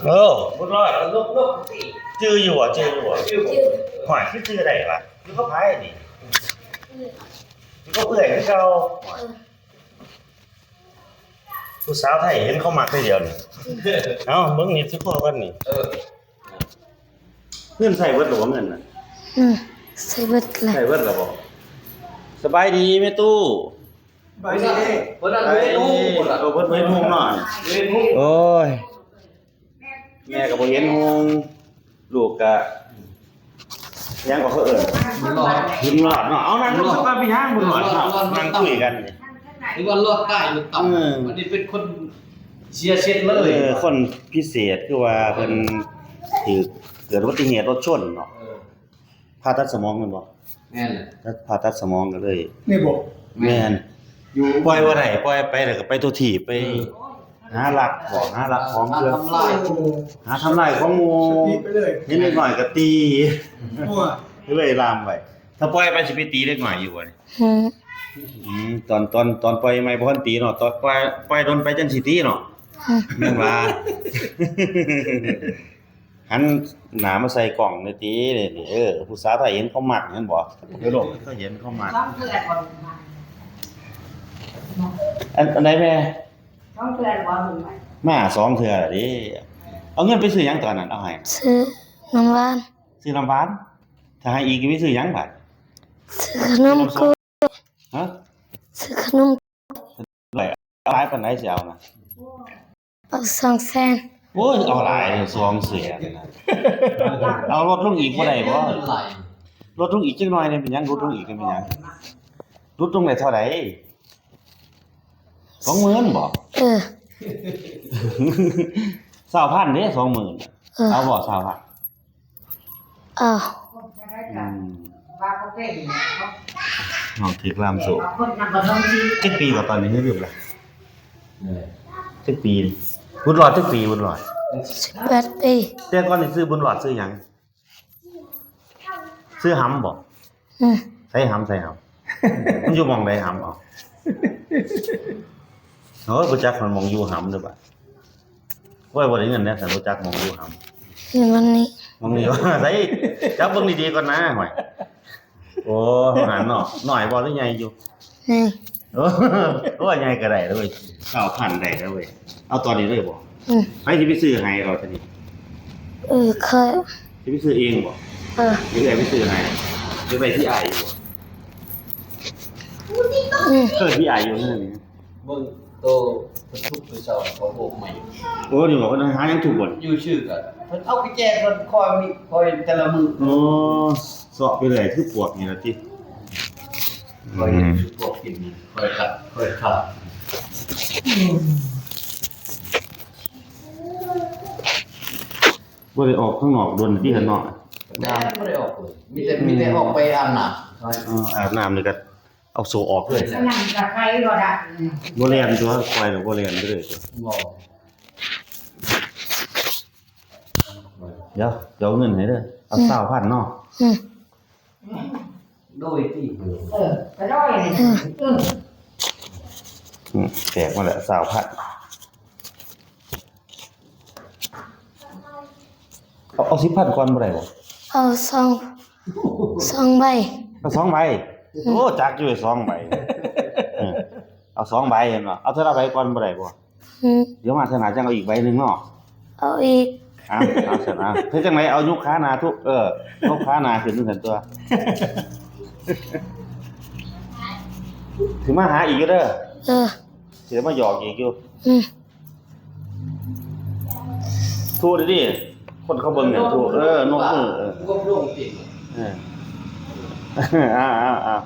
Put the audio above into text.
เออบุญรอดจื้ออยู่อ่ะหอยคือจื้อได้ปะอยู่ก็พายนี่อยู่ก็เปื่อยคือเก่าผู้สาวไทยเห็นเขามักได้เดียวนี่เอ้าเบิ่งนี่สิพอกันนี่เงินใส่เบิดหรือว่าเงินน่ะใส่เบิดเลย ใส่เบิดแล้วบ่สบายดีแม่ตู้ไปนี่เพิ่นนั่นเว้ยนุ่งพุ่นล่ะเพิ่นเว้นฮงเนาะโอ้ยแม่ก็บ่เห็นฮงลูกก็ยังก็เขาเอิ้นบุญรอดเนาะเอานั่งสักพักไปย่างบุญรอดเนาะนั่งคุยกันนี่นี่ว่ารอดได้มันต่ำอันนี้เป็นคนเชียร์เช็ดเลยคนพิเศษคือว่าเพิ่นถูกเกิดอุบัติเหตุรถชนเนาะผ่าตัดสมองแม่นบ่แม่นแหละผ่าตัดสมองก็เลยนี่บ่แม่นอยู่ปล่อยบ่ได้ปล่อยไปแล้วก็ไปตัวที่ไปหาลักของเพื่อหาทำลายของหมู่เห็นเด็กน้อยก็ตีก็เลยลามไว้ถ้าปล่อยไปสิไปตีเด็กน้อยอยู่บ่นี่ตอนปล่อยไม่บ่ทันตีเนาะตอนปล่อยโดนไปจังสิตีเนาะแม่นว่าหันหน้ามาใส่กล่องนี่ตินี่ผู้สาวถ้าเห็นเขามักแม่นบ่เดี๋ยวโลกเขาเห็นเขามักอันไหนแม่2เทื่อบ่ถึงไหมมา2เทื่อล่ะดิเอาเงินไปซื้อหยังตอนนั้นเอาให้ซื้อน้ำหวานซื้อน้ำหวานถ้าให้อีกมีซื้อหยังบัดซื้อขนมกุฮะซื้อขนมหลายปานใดสิเอาน่ะเอา200,000โอ้ยเอาหลาย2เสือน่ะเอาลดลงอีกบ่ได้บ่ลดลงอีกจักหน่อยนี่เป็นหยังลดลงอีกเป็นหยังลดลงได้เท่าใด20,000บ่20,000เด้20,000เอาบ่20,000เอาน้องถือกลามสูจักปีบ่ตอนนี้เฮ็ดอยู่ล่ะจักปีบุญรอดจักปีบุญรอด18 ปีแต่ก่อนนี่ซื้อบุญรอดซื้อหยังซื้อหำบ่ใส่หำมันอยู่หม่องใดหำเอาโอ้ยบ่จักมันหม่องอยู่หำเด้อบัดโอ้ยบ่ได้เงินแน่แต่บ่จักหม่องอยู่หำเห็นวันนี้หม่องนี้ว่าไสจับเบิ่งดีๆก่อนนะห่วยโอ้หันเนาะน้อยบ่หรือใหญ่อยู่นี่โอ้ยใหญ่ก็ได้เด้อเว้ย9,000ได้เด้อเว้ยเอาตอนนี้เลยบ่ไปสิไปซื้อให้เราตอนนี้เคยสิไปซื้อเองบ่หรือไงไปซื้อให้หรือไปที่อ้ายอยู่บ่ที่อ้ายอยู่นั่นนี่เบิ่งโตทุกๆเช้าเขาโบกใหม่โอ้นี่บอกว่าหายังถูกบ่อยู่ชื่อกันเพิ่นเอาไปแจกเพิ่นคอยแต่ละมื้อโอ้เสาะไปเลยคือปวดนี่ล่ะติคอยพวกกินคอยขัดบ่ได้ออกข้างนอกโดนที่ข้างนอกน้ำไม่ได้ออกเลยมีแต่ออกไปอาบน้ำอาบน้ำเลยก็เอาโซออกเลยนั่งกับใครก็ได้บ่แล่นตัวปล่อยแล้วบ่แล่นไปเลยตัวเดี๋ยวเอาเงินให้เด้อเอา20,000เนาะโดยที่ก็ได้แจกมาแล้ว20,000เอา10,000ก่อนบ่ได้บ่เอา2ใบเอา2ใบโอ้จักอยู่2ใบเอา2ใบเห็นบ่เอาเท่าละใบก่อนบ่ได้บ่เดี๋ยวมาเท่าหน้าจังเอาอีกใบนึงเนาะเอาอีกเอาเสร็จนะเฮ็ดจังได๋เอายกขาหน้าทุกยกขาหน้าขึ้นจังซั่นตัวสิมาหาอีกอยู่เด้อสิมาหยอกอีกอยู่ทูดิคนเขาเบิ่งเนี่ยทูนกมือก็โปร่งจริงอ้าว